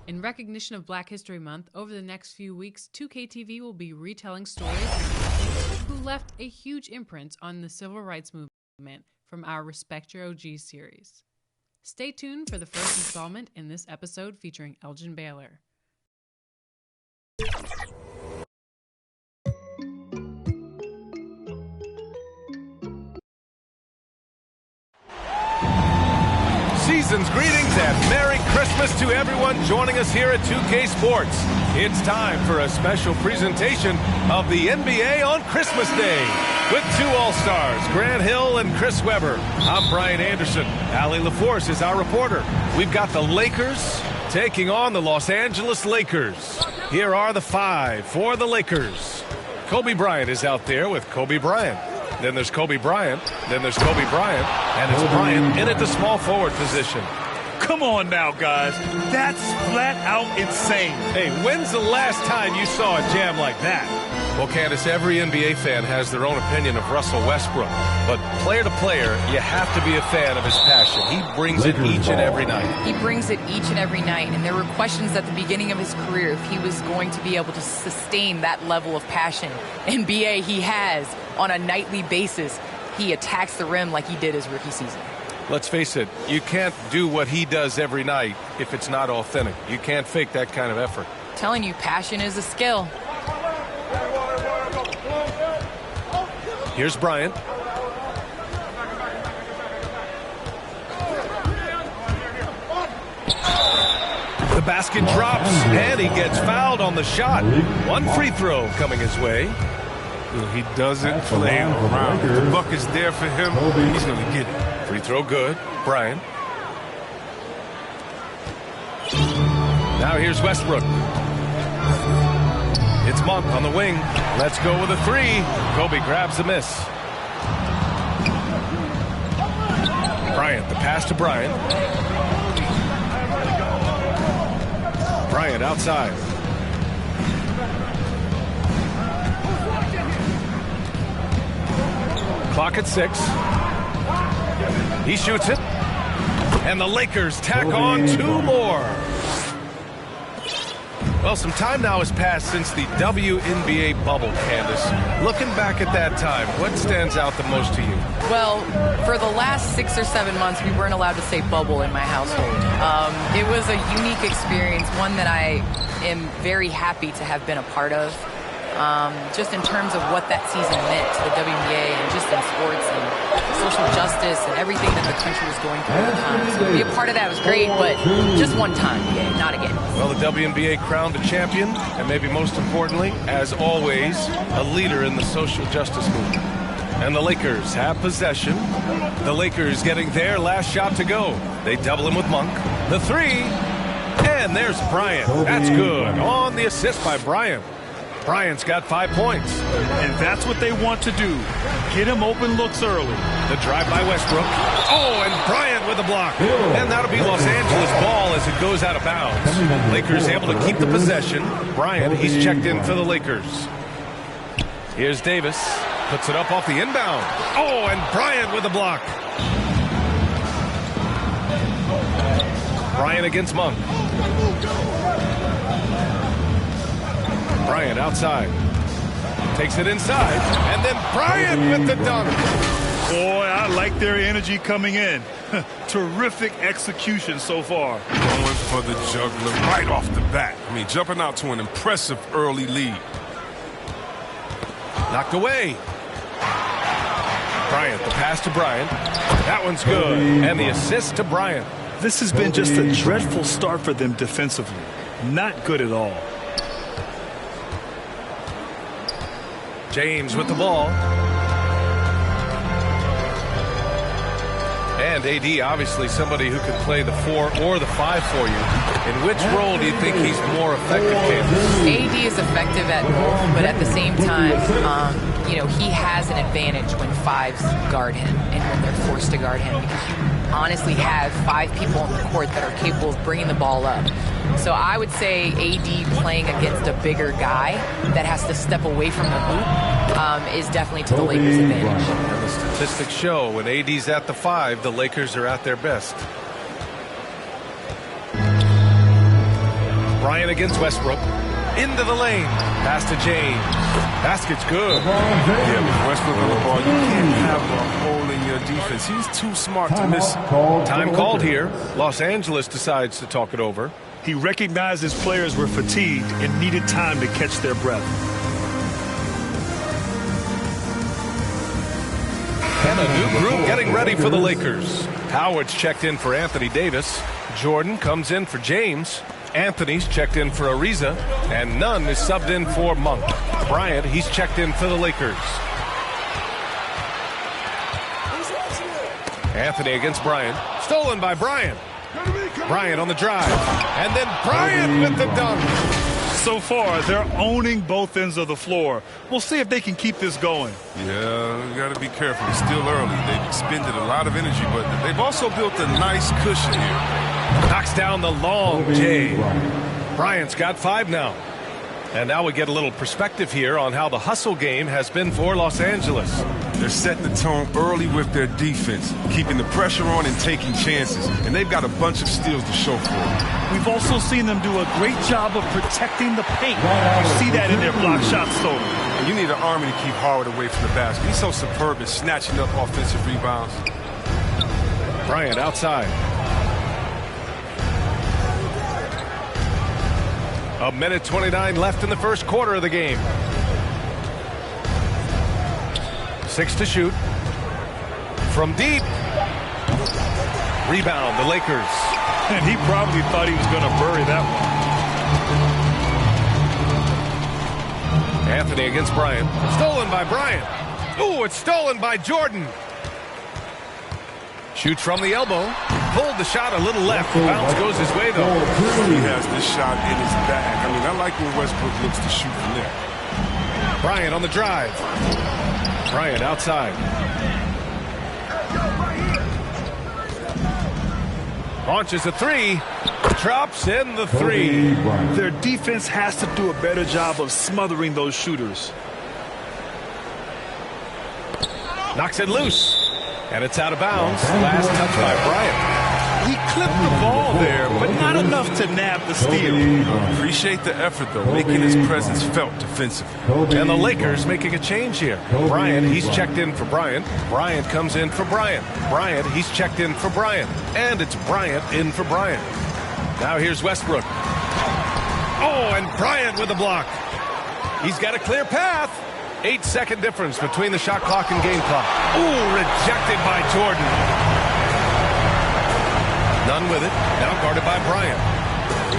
In recognition of Black History Month, over the next few weeks, 2KTV will be retelling stories who left a huge imprint on the civil rights movement from our Respect Your OG series. Stay tuned for the first installment in this episode featuring Elgin Baylor. Season's greetings and Merry Christmas to everyone joining us here at 2K Sports. It's time for a special presentation of the NBA on Christmas Day with two All-Stars, Grant Hill and Chris Webber. I'm Brian Anderson. Allie LaForce is our reporter. We've got the Lakers taking on the Los Angeles Lakers. Here are the five for the Lakers. Kobe Bryant is out there with Kobe Bryant. Then there's Kobe Bryant. Then there's Kobe Bryant. And it's Bryant in at the small forward position. Come on now, guys. That's flat out insane. Hey, when's the last time you saw a jam like that? Well, Candace, every NBA fan has their own opinion of Russell Westbrook. But player to player, you have to be a fan of his passion. He brings it each and every night. He brings it each and every night. And there were questions at the beginning of his career if he was going to be able to sustain that level of passion. NBA, he has on a nightly basis. He attacks the rim like he did his rookie season. Let's face it, you can't do what he does every night if it's not authentic. You can't fake that kind of effort. I'm telling you, passion is a skill. Here's Bryant. The basket drops, and he gets fouled on the shot. One free throw coming his way. He doesn't play around. If the buck is there for him, he's going to get it. Free throw good. Bryant. Now here's Westbrook. It's Monk on the wing. Let's go with a three. Kobe grabs the miss. Bryant, the pass to Bryant. Bryant outside. Clock at 6. He shoots it. And the Lakers tack on two more. Well, some time now has passed since the WNBA bubble, Candace. Looking back at that time, what stands out the most to you? Well, for the last 6 or 7 months, we weren't allowed to say bubble in my household. It was a unique experience, one that I am very happy to have been a part of. Just in terms of what that season meant to the WNBA and just in sports and social justice and everything that the country was going through at the time. So to be a part of that was great, but just one time, yeah, not again. Well, the WNBA crowned a champion, and maybe most importantly, as always, a leader in the social justice movement. And the Lakers have possession. The Lakers getting their last shot to go. They double him with Monk. The three, and there's Bryant. That's good. On the assist by Bryant. Bryant's got 5 points. And that's what they want to do. Get him open looks early. The drive by Westbrook. Oh, and Bryant with a block. And that'll be Los Angeles ball as it goes out of bounds. Lakers able to keep the possession. Bryant, he's checked in for the Lakers. Here's Davis. Puts it up off the inbound. Oh, and Bryant with a block. Bryant against Monk. Bryant outside. Takes it inside. And then Bryant with the dunk. Boy, I like their energy coming in. Terrific execution so far. Going for the juggler right off the bat. I mean, jumping out to an impressive early lead. Knocked away. Bryant, the pass to Bryant. That one's good. And the assist to Bryant. This has been just a dreadful start for them defensively. Not good at all. James with the ball. And AD, obviously somebody who could play the 4 or the 5 for you. In which role do you think he's more effective, Candace? AD is effective at both, but at the same time, he has an advantage when 5s guard him and when they're forced to guard him, because you honestly have 5 people on the court that are capable of bringing the ball up. So I would say AD playing against a bigger guy that has to step away from the hoop is definitely to the Lakers' advantage. And the statistics show when AD's at the 5, the Lakers are at their best. Bryant against Westbrook. Into the lane. Pass to James. Basket's good. Yeah, with Westbrook on the ball, you can't have a hole in your defense. He's too smart to miss. Time called here. Los Angeles decides to talk it over. He recognized his players were fatigued and needed time to catch their breath. And a new group getting ready for the Lakers. Howard's checked in for Anthony Davis. Jordan comes in for James. Anthony's checked in for Ariza. And Nunn is subbed in for Monk. Bryant, he's checked in for the Lakers. Anthony against Bryant. Stolen by Bryant. Bryant on the drive. And then Bryant with the dunk. So far, they're owning both ends of the floor. We'll see if they can keep this going. Yeah, you got to be careful. It's still early. They've expended a lot of energy, but they've also built a nice cushion here. Knocks down the long J. Bryant's got 5 now. And now we get a little perspective here on how the hustle game has been for Los Angeles. They're setting the tone early with their defense, keeping the pressure on and taking chances. And they've got a bunch of steals to show for it. We've also seen them do a great job of protecting the paint. You see that in their block shots total. And you need an army to keep Howard away from the basket. He's so superb at snatching up offensive rebounds. Bryant outside. A minute 29 left in the first quarter of the game. 6 to shoot. From deep. Rebound, the Lakers. And he probably thought he was going to bury that one. Anthony against Bryant. Stolen by Bryant. Ooh, it's stolen by Jordan. Shoots from the elbow. Pulled the shot a little left. The bounce goes his way, though. He has this shot in his bag. I mean, I like when Westbrook looks to shoot from there. Bryant on the drive. Bryant outside. Launches a 3. Drops in the 3. Their defense has to do a better job of smothering those shooters. Knocks it loose. And it's out of bounds. Last touch by Bryant. He clipped the ball there, but not enough to nab the steal. Appreciate the effort, though, making his presence felt defensively. And the Lakers making a change here. Bryant, he's checked in for Bryant. Bryant comes in for Bryant. Bryant, he's checked in for Bryant. And it's Bryant in for Bryant. Now here's Westbrook. Oh, and Bryant with a block. He's got a clear path. 8-second difference between the shot clock and game clock. Ooh, rejected by Jordan. Nunn with it. Now guarded by Bryant.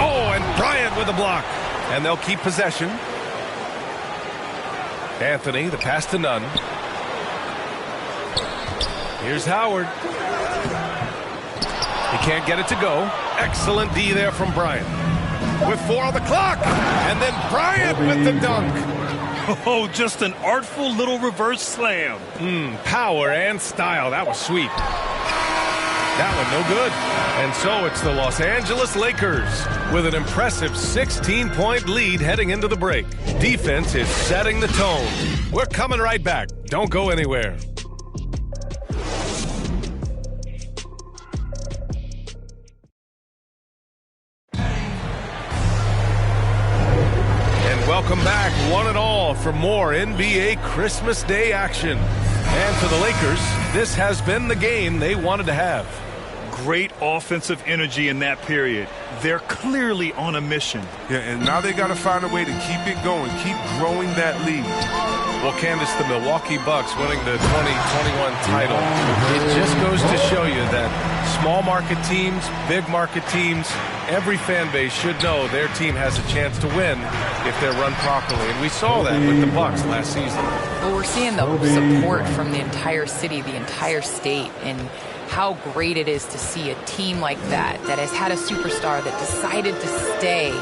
Oh, and Bryant with a block. And they'll keep possession. Anthony, the pass to Nunn. Here's Howard. He can't get it to go. Excellent D there from Bryant. With 4 on the clock. And then Bryant with the dunk. Oh, just an artful little reverse slam. Power and style. That was sweet. That one no good. And so it's the Los Angeles Lakers with an impressive 16-point lead heading into the break. Defense is setting the tone. We're coming right back. Don't go anywhere. Welcome back, one and all, for more NBA Christmas Day action. And for the Lakers, this has been the game they wanted to have. Great offensive energy in that period. They're clearly on a mission. Yeah, and now they got to find a way to keep it going, keep growing that lead. Well, Candace, the Milwaukee Bucks winning the 2021 title, it just goes to show you that small market teams, big market teams, every fan base should know their team has a chance to win if they're run properly. And we saw that with the Bucks last season. Well, we're seeing the support from the entire city, the entire state, and how great it is to see a team like that has had a superstar that decided to stay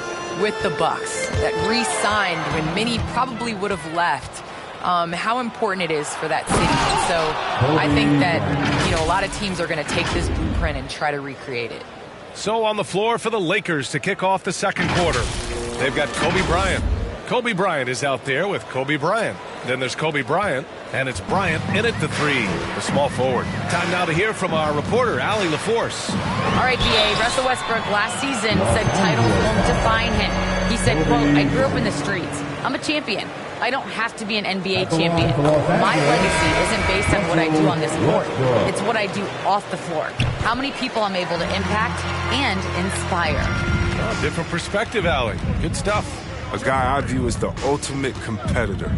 with the Bucks, that re-signed when many probably would have left. How important it is for that city. So I think that, a lot of teams are going to take this blueprint and try to recreate it. So on the floor for the Lakers to kick off the second quarter, they've got Kobe Bryant. Kobe Bryant is out there with Kobe Bryant. Then there's Kobe Bryant, and it's Bryant in at the 3, the small forward. Time now to hear from our reporter, Allie LaForce. All right, BA, Russell Westbrook last season said titles won't define him. He said, quote, I grew up in the streets. I'm a champion. I don't have to be an NBA champion. My legacy isn't based on what I do on this court. It's what I do off the floor. How many people I'm able to impact and inspire. Oh, different perspective, Allie. Good stuff. A guy I view as the ultimate competitor.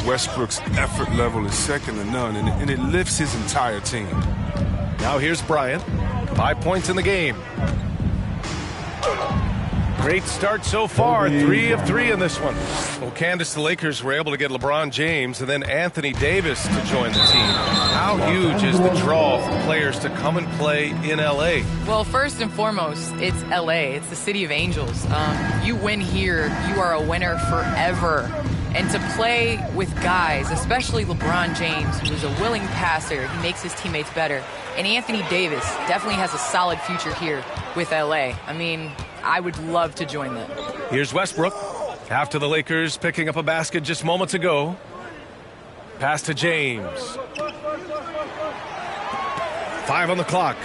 Westbrook's effort level is second to none, and it lifts his entire team. Now here's Bryant. 5 points in the game. Great start so far, 3 of 3 in this one. Well, Candace, the Lakers were able to get LeBron James and then Anthony Davis to join the team. How huge is the draw for players to come and play in L.A.? Well, first and foremost, it's L.A. It's the city of angels. You win here, you are a winner forever. And to play with guys, especially LeBron James, who is a willing passer, he makes his teammates better. And Anthony Davis definitely has a solid future here with L.A. I mean, I would love to join them. Here's Westbrook. After the Lakers picking up a basket just moments ago. Pass to James. 5 on the clock.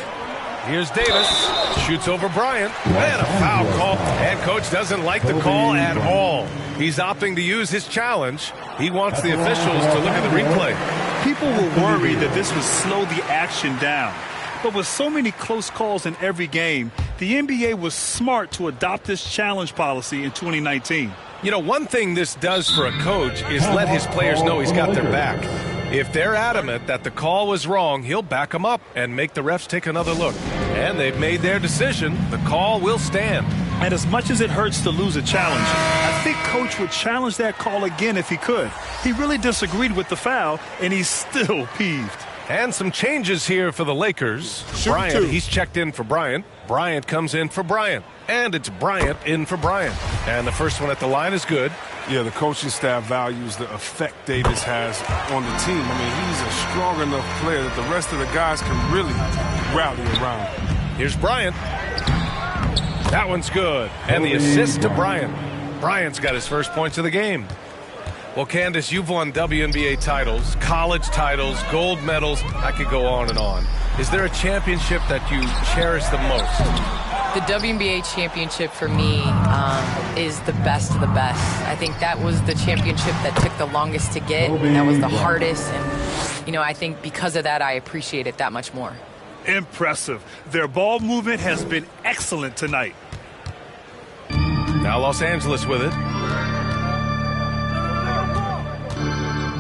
Here's Davis. Shoots over Bryant. And a foul call. And coach doesn't like the call at all. He's opting to use his challenge. He wants the officials to look at the replay. People were worried that this would slow the action down. But with so many close calls in every game, the NBA was smart to adopt this challenge policy in 2019. You know, one thing this does for a coach is let his players know he's got their back. If they're adamant that the call was wrong, he'll back them up and make the refs take another look. And they've made their decision. The call will stand. And as much as it hurts to lose a challenge, I think Coach would challenge that call again if he could. He really disagreed with the foul, and he's still peeved. And some changes here for the Lakers. Bryant, he's checked in for Bryant. Bryant comes in for Bryant. And it's Bryant in for Bryant. And the first one at the line is good. Yeah, the coaching staff values the effect Davis has on the team. I mean, he's a strong enough player that the rest of the guys can really rally around. Here's Bryant. That one's good. And the assist to Bryant. Bryant's got his first points of the game. Well, Candace, you've won WNBA titles, college titles, gold medals. I could go on and on. Is there a championship that you cherish the most? The WNBA championship for me is the best of the best. I think that was the championship that took the longest to get. That was the hardest. And, you know, I think because of that, I appreciate it that much more. Impressive. Their ball movement has been excellent tonight. Now Los Angeles with it.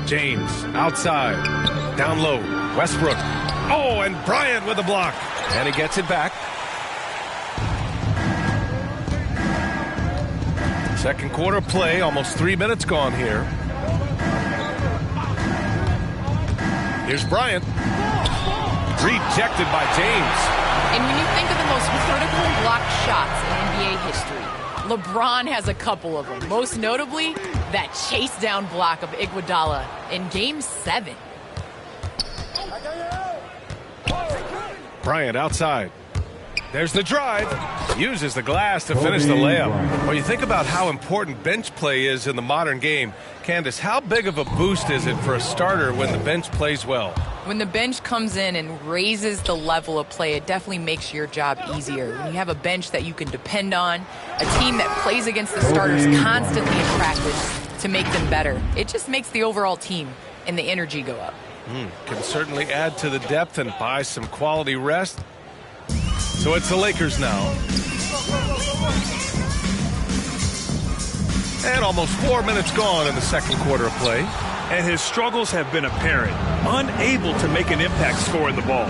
James outside. Down low. Westbrook. Oh, and Bryant with a block. And he gets it back. Second quarter play, almost 3 minutes gone here. Here's Bryant. Rejected by James. And when you think of the most critical blocked shots in NBA history, LeBron has a couple of them. Most notably, that chase down block of Iguodala in Game 7. Bryant outside. There's the drive. Uses the glass to finish the layup. Well, you think about how important bench play is in the modern game. Candace, how big of a boost is it for a starter when the bench plays well? When the bench comes in and raises the level of play, it definitely makes your job easier. When you have a bench that you can depend on, a team that plays against the starters constantly in practice to make them better, it just makes the overall team and the energy go up. Can certainly add to the depth and buy some quality rest. So it's the Lakers now. And almost 4 minutes gone in the second quarter of play. And his struggles have been apparent. Unable to make an impact scoring the ball.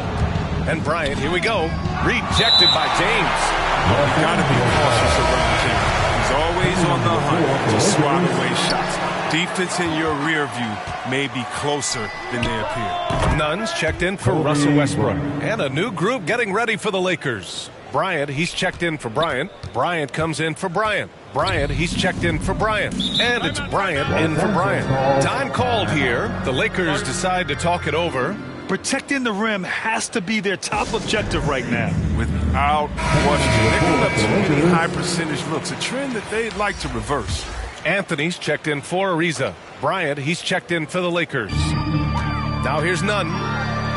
And Bryant, here we go. Rejected by James. You got to be cautious around James. He's always on the hunt to swat away shots. Defense in your rear view may be closer than they appear. Nuns checked in for Russell Westbrook. And a new group getting ready for the Lakers. Bryant, he's checked in for Bryant. Bryant comes in for Bryant. Bryant, he's checked in for Bryant. And it's Bryant in for Bryant. Time called here. The Lakers decide to talk it over. Protecting the rim has to be their top objective right now. Without question. They're giving up too many high percentage looks, a trend that they'd like to reverse. Anthony's checked in for Ariza. Bryant, he's checked in for the Lakers. Now here's Nunn.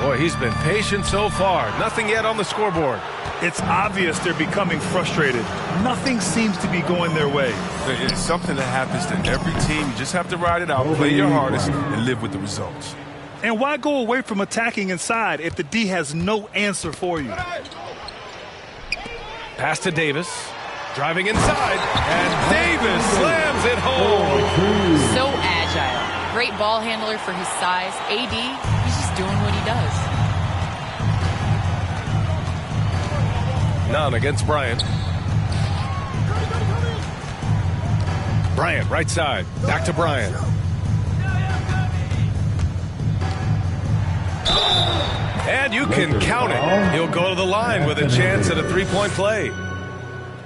Boy, he's been patient so far. Nothing yet on the scoreboard. It's obvious they're becoming frustrated. Nothing seems to be going their way. It's something that happens to every team. You just have to ride it out, play your hardest, and live with the results. And why go away from attacking inside if the D has no answer for you? Pass to Davis. Driving inside. And Davis slams it home. So agile. Great ball handler for his size. AD, he's just doing what he does. Nunn against Bryant. Bryant, right side. Back to Bryant. And you can count it. He'll go to the line with a chance at a three-point play.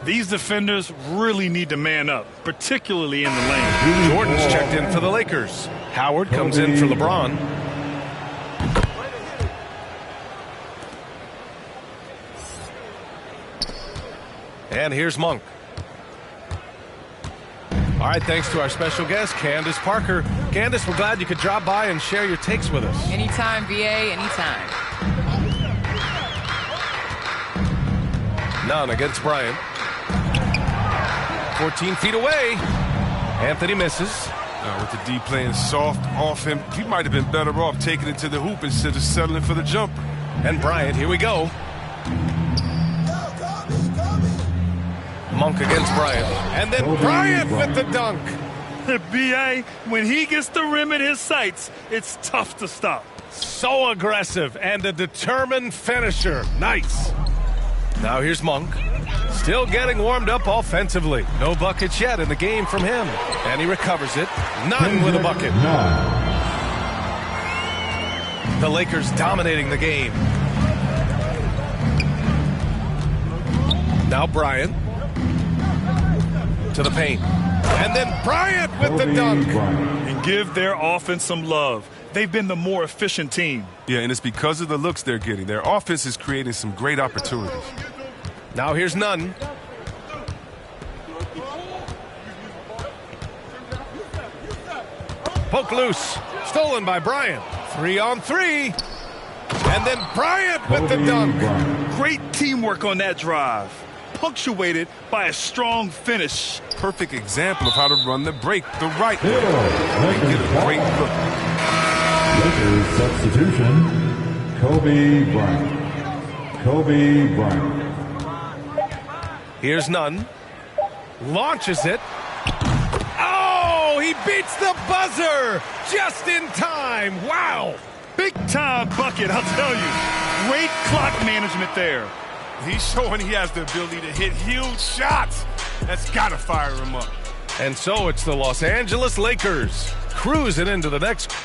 These defenders really need to man up, particularly in the lane. Jordan's checked in for the Lakers. Howard comes in for LeBron. And here's Monk. All right, thanks to our special guest, Candace Parker. Candace, we're glad you could drop by and share your takes with us. Anytime, VA, anytime. Nunn against Bryant. 14 feet away. Anthony misses. With the D playing soft off him, he might have been better off taking it to the hoop instead of settling for the jumper. And Bryant, here we go. Monk against Bryant. And then Bryant with the dunk. B.A., when he gets the rim in his sights, it's tough to stop. So aggressive and a determined finisher. Nice. Now here's Monk. Still getting warmed up offensively. No buckets yet in the game from him. And he recovers it. Nunn with a bucket. The Lakers dominating the game. Now Bryant. To the paint. And then Bryant with the dunk. And give their offense some love. They've been the more efficient team. Yeah, and it's because of the looks they're getting. Their offense is creating some great opportunities. Now here's Nunn. Poke loose. Stolen by Bryant. 3-on-3. And then Bryant with the dunk. Great teamwork on that drive. Punctuated by a strong finish. Perfect example of how to run the break the right way. They get a great look. Lakers substitution, Kobe Bryant. Kobe Bryant. Here's Nunn. Launches it. Oh, he beats the buzzer just in time. Wow. Big time bucket, I'll tell you. Great clock management there. He's showing he has the ability to hit huge shots. That's got to fire him up. And so it's the Los Angeles Lakers cruising into the next.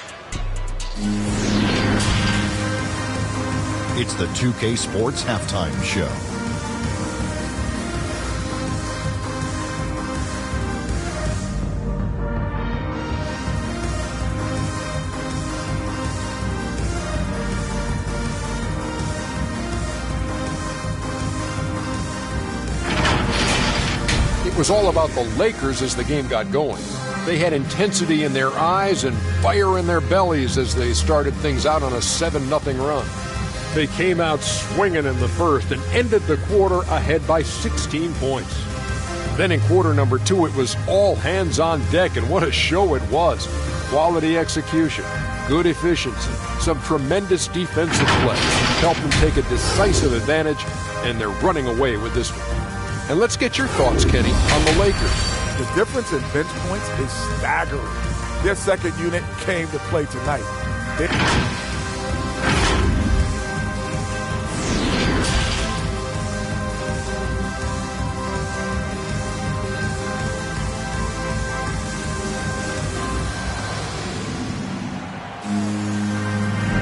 It's the 2K Sports Halftime Show. It was all about the Lakers as the game got going. They had intensity in their eyes and fire in their bellies as they started things out on a 7-0 run. They came out swinging in the first and ended the quarter ahead by 16 points. Then in quarter number 2, it was all hands on deck, and what a show it was. Quality execution, good efficiency, some tremendous defensive play helped them take a decisive advantage, and they're running away with this one. And let's get your thoughts, Kenny, on the Lakers. The difference in bench points is staggering. Their second unit came to play tonight.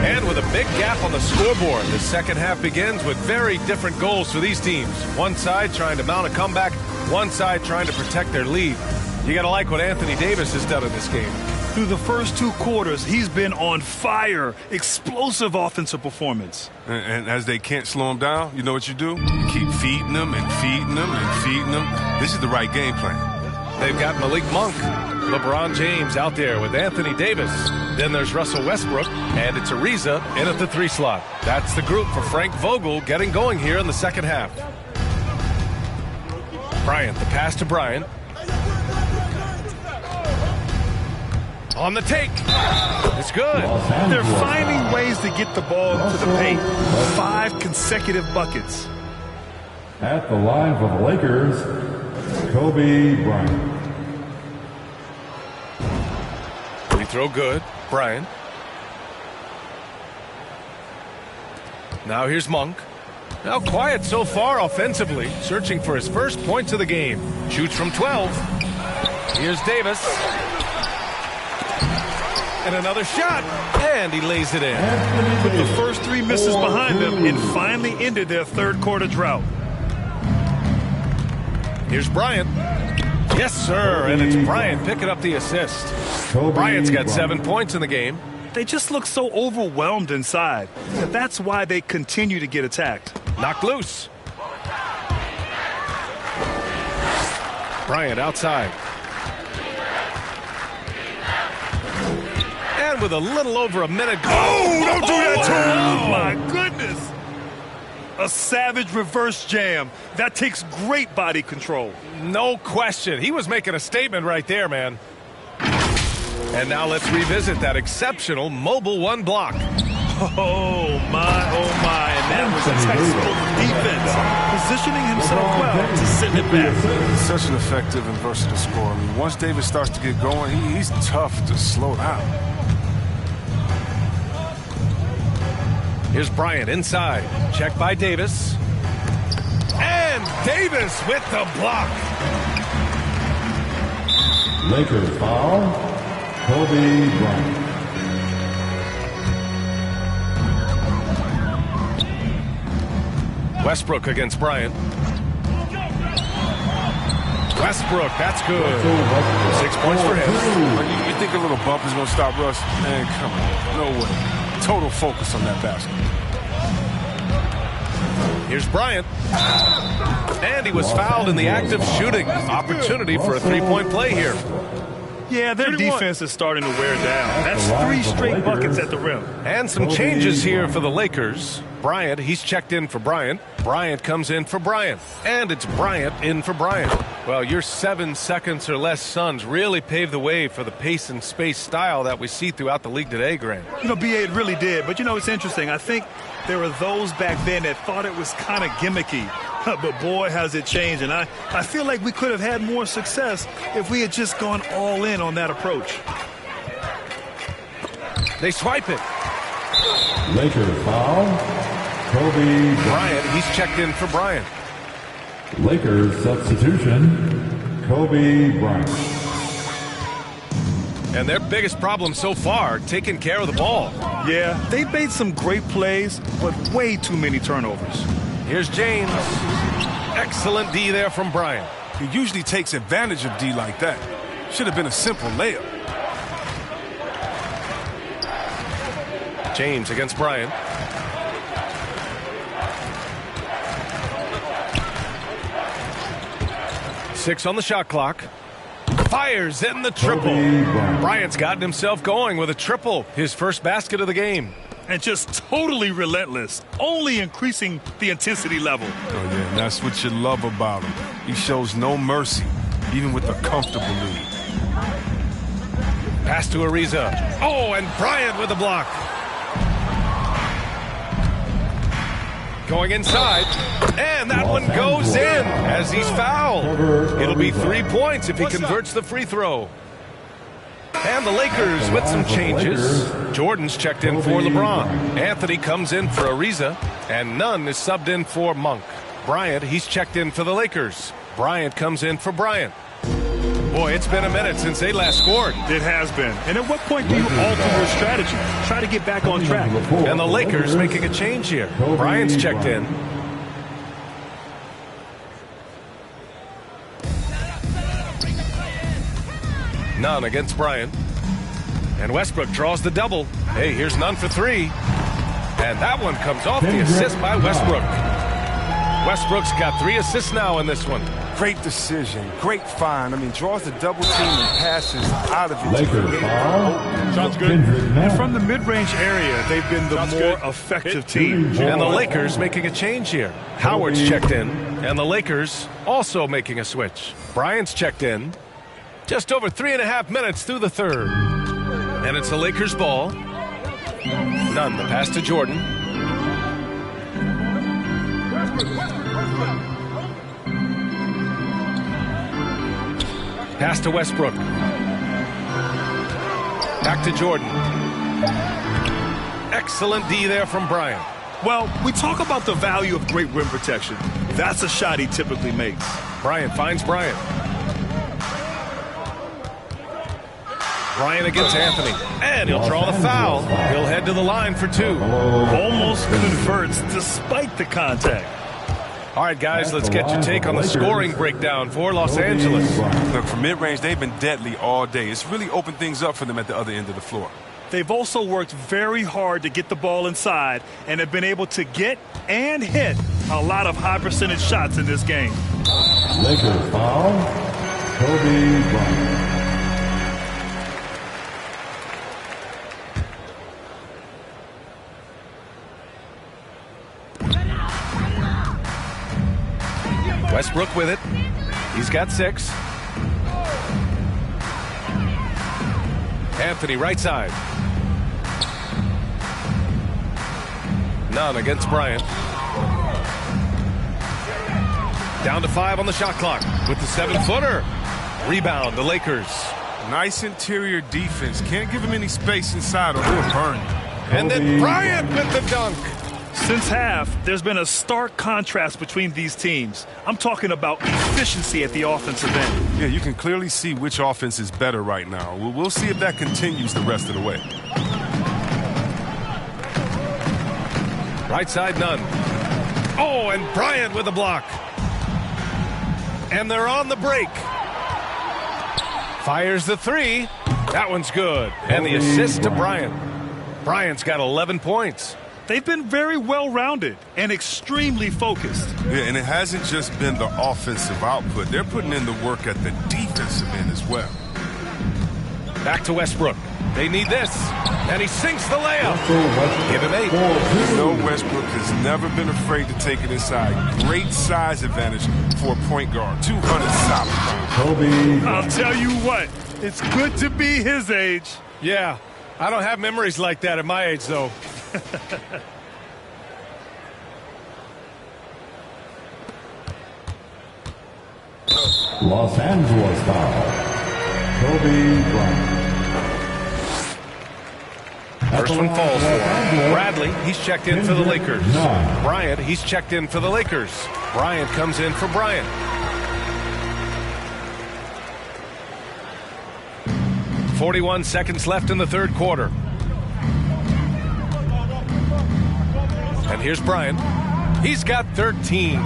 And with a big gap on the scoreboard, the second half begins with very different goals for these teams. One side trying to mount a comeback, one side trying to protect their lead. You got to like what Anthony Davis has done in this game. Through the first 2 quarters, he's been on fire. Explosive offensive performance. And as they can't slow him down, you know what you do? You keep feeding them and feeding them and feeding them. This is the right game plan. They've got Malik Monk. LeBron James out there with Anthony Davis. Then there's Russell Westbrook, and it's Ariza in at the 3 slot. That's the group for Frank Vogel getting going here in the second half. Bryant, the pass to Bryant. On the take. It's good. They're finding ways to get the ball to the paint. 5 consecutive buckets. At the line for the Lakers, Kobe Bryant. Free throw good. Bryant. Now here's Monk. Now quiet so far offensively, searching for his first points of the game. Shoots from 12. Here's Davis. And another shot, and he lays it in. Put the first 3 misses behind them and finally ended their third quarter drought. Here's Bryant. Yes, sir, and it's Bryant picking up the assist. Bryant's got 7 points in the game. They just look so overwhelmed inside. That's why they continue to get attacked. Knocked loose. Bryant outside. And with a little over a minute. Oh, don't do that to him. Oh, my goodness. A savage reverse jam. That takes great body control. No question. He was making a statement right there, man. And now let's revisit that exceptional mobile 1 block. Oh, my. And that was a textbook defense. Positioning himself well to send it back. He's such an effective and versatile scorer. I mean, once Davis starts to get going, he's tough to slow down. Here's Bryant inside. Check by Davis. And Davis with the block. Lakers foul, Kobe Bryant. Westbrook against Bryant. Westbrook, that's good. 6 points for him. You think a little bump is going to stop Russ? Man, come on. No way. Total focus on that basket. Here's Bryant. And he was fouled in the act of shooting. Opportunity for a 3-point play here. Yeah, their defense is starting to wear down. That's 3 straight buckets at the rim. And some changes here for the Lakers. Bryant, he's checked in for Bryant. Bryant comes in for Bryant. And it's Bryant in for Bryant. Well, your 7 seconds or less Suns really paved the way for the pace and space style that we see throughout the league today, Grant. You know, B.A., it really did. But, you know, it's interesting. I think there were those back then that thought it was kind of gimmicky. But, boy, has it changed. And I feel like we could have had more success if we had just gone all in on that approach. They swipe it. Lakers foul, Kobe Bryant, he's checked in for Bryant. Lakers substitution, Kobe Bryant. And their biggest problem so far, taking care of the ball. Yeah, they've made some great plays, but way too many turnovers. Here's James. Excellent D there from Bryant. He usually takes advantage of D like that. Should have been a simple layup. James against Bryant. Six on the shot clock. Fires in the triple. Bryant's gotten himself going with a triple. His first basket of the game. And just totally relentless, only increasing the intensity level. Oh, yeah, and that's what you love about him. He shows no mercy, even with a comfortable lead. Pass to Ariza. Oh, and Bryant with the block. Going inside, and that one goes in as he's fouled. It'll be 3 points if he converts the free throw. And the Lakers with some changes. Jordan's checked in for LeBron. Anthony comes in for Ariza, and Nunn is subbed in for Monk. Bryant, he's checked in for the Lakers. Bryant comes in for Bryant. Boy, it's been a minute since they last scored. It has been. And at what point do you alter your strategy? Try to get back on track. And the Lakers making a change here. Bryant's checked in. Nunn against Bryant. And Westbrook draws the double. Hey, here's Nunn for 3. And that one comes off the assist by Westbrook. Westbrook's got 3 assists now in this one. Great decision, great find. I mean, draws the double team and passes out of it. Lakers foul. Sounds good. And from the mid-range area, they've been the more effective team. And the Lakers making a change here. Howard's checked in, and the Lakers also making a switch. Bryant's checked in. Just over 3.5 minutes through the third. And it's the Lakers' ball. Nunn, the pass to Jordan. Pass to Westbrook. Back to Jordan. Excellent D there from Bryant. Well, we talk about the value of great rim protection. That's a shot he typically makes. Bryant finds Bryant. Bryant against Anthony. And he'll draw the foul. He'll head to the line for 2. Almost converts despite the contact. All right, guys, let's get your take on the scoring breakdown for Los Angeles. Look, from mid-range, they've been deadly all day. It's really opened things up for them at the other end of the floor. They've also worked very hard to get the ball inside and have been able to get and hit a lot of high-percentage shots in this game. Lakers foul. Kobe Bryant. Westbrook with it. He's got 6. Anthony right side. Nunn against Bryant. Down to 5 on the shot clock with the 7-footer. Rebound, the Lakers. Nice interior defense. Can't give him any space inside or he'll burn you. And then Bryant with the dunk. Since half, there's been a stark contrast between these teams. I'm talking about efficiency at the offensive end. Yeah, you can clearly see which offense is better right now. We'll see if that continues the rest of the way. Right side, Nunn. Oh, and Bryant with a block. And they're on the break. Fires the 3. That one's good. And the assist to Bryant. Bryant's got 11 points. They've been very well-rounded and extremely focused. Yeah, and it hasn't just been the offensive output. They're putting in the work at the defensive end as well. Back to Westbrook. They need this. And he sinks the layup. Give him 8. You know Westbrook has never been afraid to take it inside. Great size advantage for a point guard. 200 solid pounds. Kobe. I'll tell you what, it's good to be his age. Yeah, I don't have memories like that at my age, though. Los Angeles foul. Kobe Bryant. First one falls for him. Bradley, he's checked in for the Lakers. Bryant, he's checked in for the Lakers. Bryant comes in for Bryant. .41 seconds left in the third quarter. And here's Bryant. He's got 13.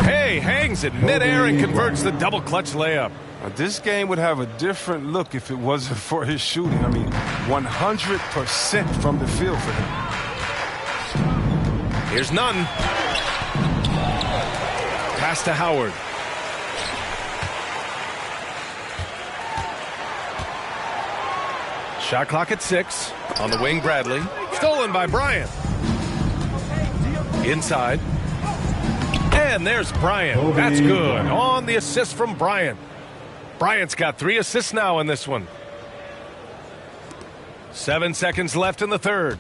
Hey, hangs it midair and converts the double clutch layup. This game would have a different look if it wasn't for his shooting. I mean, 100% from the field for him. Here's Nunn. Pass to Howard. Shot clock at 6. On the wing, Bradley. Stolen by Bryant. Inside. And there's Bryant. That's good. On the assist from Bryant. Bryant's got 3 assists now in this one. 7 seconds left in the third.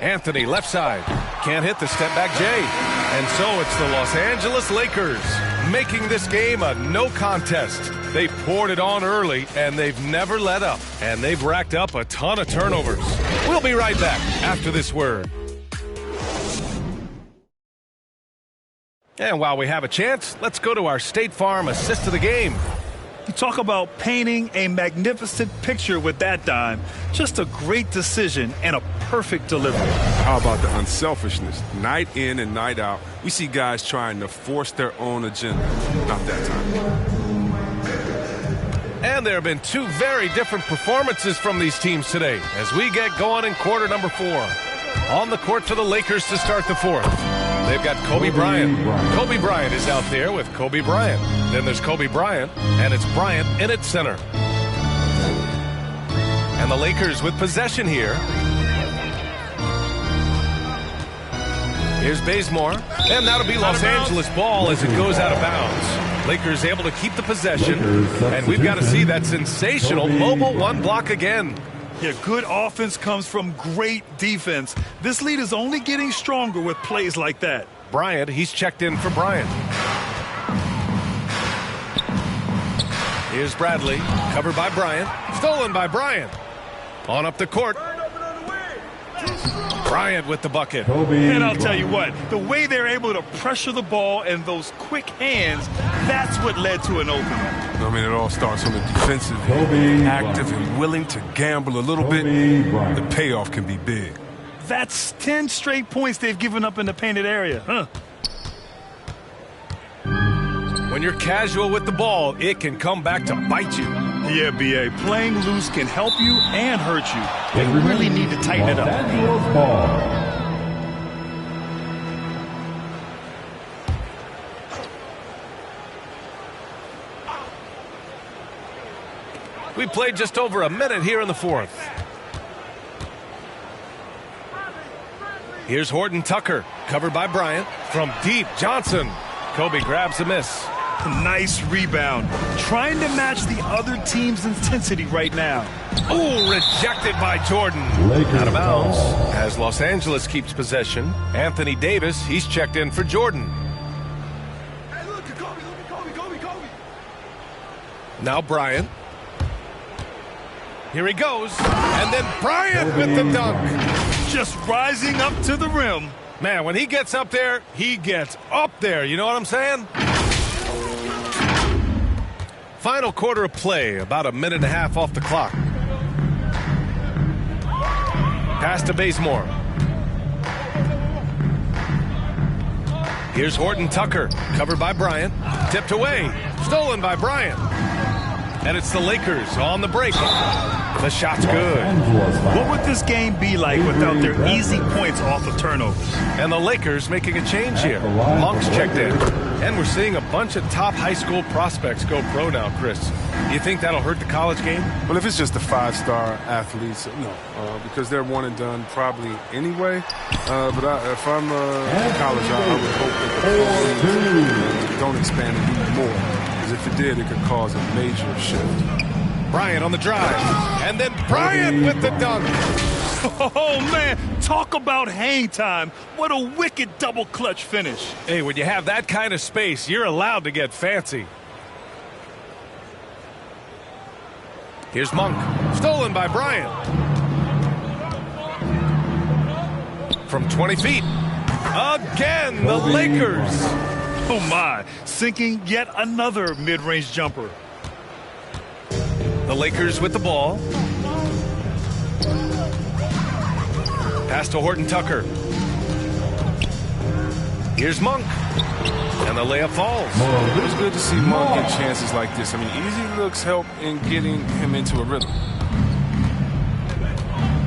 Anthony, left side. Can't hit the step-back J. And so it's the Los Angeles Lakers making this game a no contest. They poured it on early, and they've never let up. And they've racked up a ton of turnovers. We'll be right back after this word. And while we have a chance, let's go to our State Farm assist of the game. You talk about painting a magnificent picture with that dime. Just a great decision and a perfect delivery. How about the unselfishness? Night in and night out, we see guys trying to force their own agenda. Not that time. And there have been 2 very different performances from these teams today as we get going in quarter number 4. On the court for the Lakers to start the fourth. They've got Kobe Bryant. Kobe Bryant is out there with Kobe Bryant. Then there's Kobe Bryant, and it's Bryant in at center. And the Lakers with possession here. Here's Bazemore, and that'll be Los Angeles ball as it goes out of bounds. Lakers able to keep the possession, and we've got to see that sensational mobile one block again. Yeah, good offense comes from great defense. This lead is only getting stronger with plays like that. Bryant, he's checked in for Bryant. Here's Bradley, covered by Bryant, stolen by Bryant. On up the court. Bryant with the bucket. And I'll tell you what, the way they're able to pressure the ball and those quick hands, that's what led to an opening. I mean, it all starts on the defensive end. Active and willing to gamble a little bit. The payoff can be big. That's 10 straight points they've given up in the painted area. Huh? When you're casual with the ball, it can come back to bite you. Yeah, B.A., playing loose can help you and hurt you. They really need to tighten it up. We played just over a minute here in the fourth. Here's Horton Tucker, covered by Bryant. From deep, Johnson. Kobe grabs a miss. Nice rebound. Trying to match the other team's intensity right now. Ooh, rejected by Jordan. Out of bounds as Los Angeles keeps possession. Anthony Davis, he's checked in for Jordan. Hey, look, Kobe. Now Bryant. Here he goes. And then Bryant with the dunk. Just rising up to the rim. Man, when he gets up there, he gets up there. You know what I'm saying? Final quarter of play, about a minute and a half off the clock. Pass to Bazemore. Here's Horton Tucker, covered by Bryant. Tipped away, stolen by Bryant. And it's the Lakers on the break. The shot's good. What would this game be like without their easy points off of turnovers? And the Lakers making a change here. Monk's checked in. And we're seeing a bunch of top high school prospects go pro now, Chris. Do you think that'll hurt the college game? Well, if it's just the five-star athletes, no. Because they're one and done probably anyway. But if I'm college, I would hope that the league don't expand it even more. Because if it did, it could cause a major shift. Bryant on the drive. And then Bryant with the dunk. Oh, man. Talk about hang time. What a wicked double clutch finish. Hey, when you have that kind of space, you're allowed to get fancy. Here's Monk. Stolen by Bryant. From 20 feet. Again, the Lakers. Oh, my. Sinking yet another mid-range jumper. The Lakers with the ball. Pass to Horton Tucker. Here's Monk. And the layup falls. It was good to see Monk get chances like this. I mean, easy looks help in getting him into a rhythm.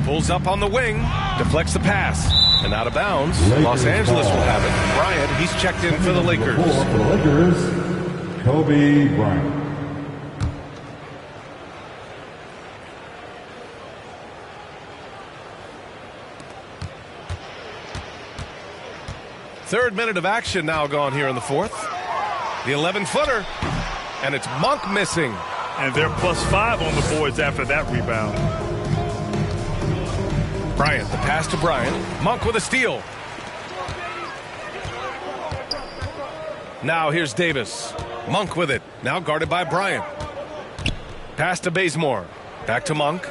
Pulls up on the wing. Deflects the pass. And out of bounds. Los Angeles will have it. Bryant, he's checked in for the Lakers. For the Lakers, Kobe Bryant. Third minute of action now gone here in the fourth. The 11-footer. And it's Monk missing. And they're +5 on the boards after that rebound. Bryant, the pass to Bryant. Monk with a steal. Now here's Davis. Monk with it. Now guarded by Bryant. Pass to Bazemore. Back to Monk.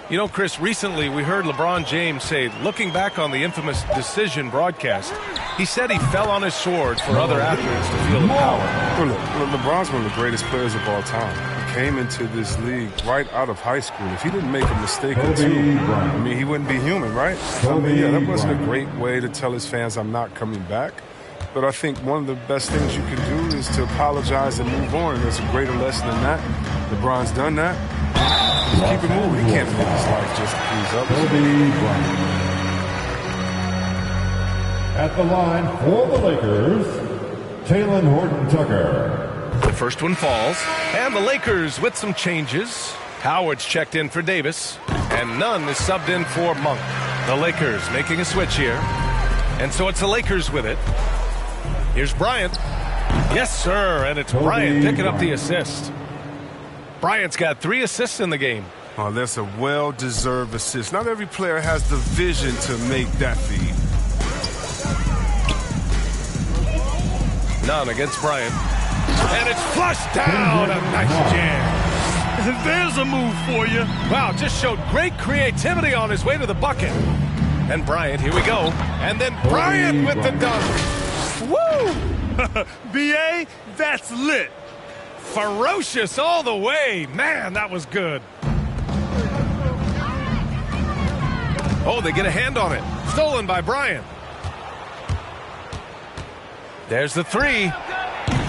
You know, Chris, recently we heard LeBron James say, looking back on the infamous decision broadcast, he said he fell on his sword for other athletes to feel the power. Well, look, LeBron's one of the greatest players of all time. He came into this league right out of high school. If he didn't make a mistake or two, I mean, he wouldn't be human, right? I mean, yeah, that wasn't a great way to tell his fans I'm not coming back. But I think one of the best things you can do is to apologize and move on. And there's a greater lesson than that. LeBron's done that. Keep it moving. He can't live his life just to please others. At the line for the Lakers, Talen Horton-Tucker. The first one falls, and the Lakers with some changes. Howard's checked in for Davis, and Nunn is subbed in for Monk. The Lakers making a switch here, and so it's the Lakers with it. Here's Bryant. Yes, sir, and it's Bryant picking up the assist. Bryant's got 3 assists in the game. Oh, that's a well-deserved assist. Not every player has the vision to make that feed. Nunn against Bryant. And it's flushed down. A nice jam. There's a move for you. Wow, just showed great creativity on his way to the bucket. And Bryant, here we go. And then Bryant with the dunk. Woo! B.A., that's lit. Ferocious all the way. Man, that was good. Oh, they get a hand on it. Stolen by Bryant. There's the 3.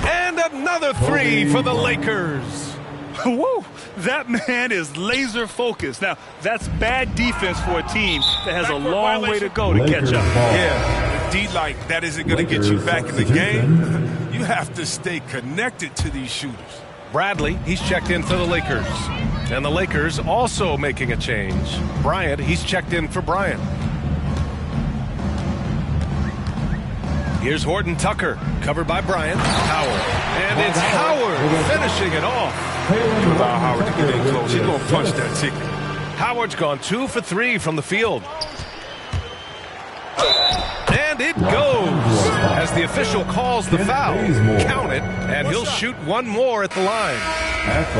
And another 3 for the Lakers. Woo! That man is laser focused. Now, that's bad defense for a team that has a long way to go to catch up. Yeah, D-like, that isn't going to get you back in the game. You have to stay connected to these shooters. Bradley, he's checked in for the Lakers. And the Lakers also making a change. Bryant, he's checked in for Bryant. Here's Horton-Tucker, covered by Bryant. Howard. And it's Howard finishing it off. You allow Howard to get in close. He's going to punch that ticket. Howard's gone 2 for 3 from the field. And it goes as the official calls the foul. Count it, and he'll shoot 1 more at the line.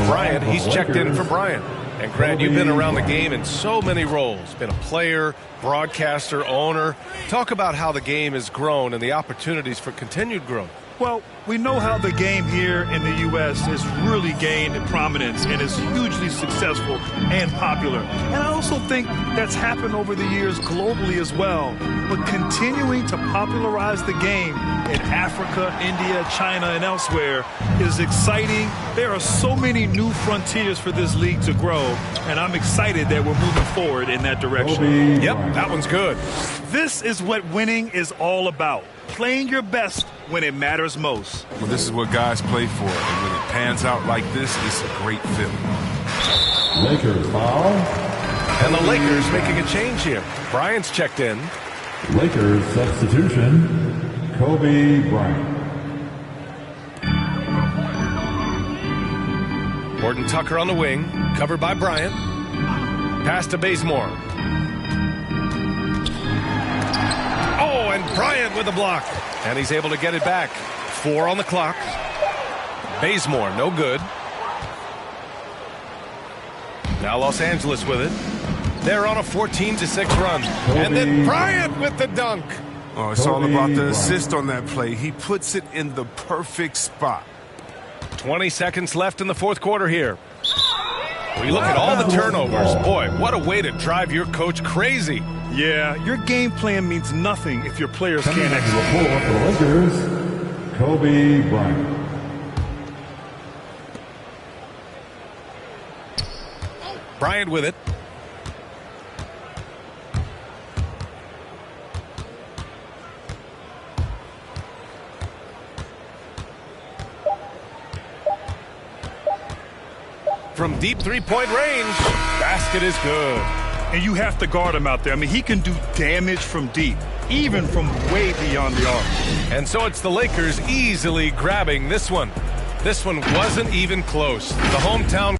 Bryant, he's checked in for Bryant. And Grant, you've been around the game in so many roles. Been a player, broadcaster, owner. Talk about how the game has grown and the opportunities for continued growth. Well, we know how the game here in the U.S. has really gained prominence and is hugely successful and popular. And I also think that's happened over the years globally as well. But continuing to popularize the game in Africa, India, China, and elsewhere is exciting. There are so many new frontiers for this league to grow, and I'm excited that we're moving forward in that direction. Yep, that one's good. This is what winning is all about. Playing your best when it matters most. Well, this is what guys play for, and when it pans out like this, it's a great feeling. Lakers foul. And the Lakers making a change here. Bryant's checked in. Lakers substitution, Kobe Bryant. Horton-Tucker on the wing, covered by Bryant. Pass to Bazemore. Oh, and Bryant with the block. And he's able to get it back. 4 on the clock. Bazemore, no good. Now Los Angeles with it. They're on a 14-6 run. And then Bryant with the dunk. Oh, it's all about the assist on that play. He puts it in the perfect spot. 20 seconds left in the 4th quarter here. When you look at all the turnovers, boy, what a way to drive your coach crazy. Yeah, your game plan means nothing if your players can't execute. For the Lakers, Kobe Bryant. Bryant with it. From deep 3-point range, basket is good. And you have to guard him out there. I mean, he can do damage from deep, even from way beyond the arc. And so it's the Lakers easily grabbing this one. This one wasn't even close. The hometown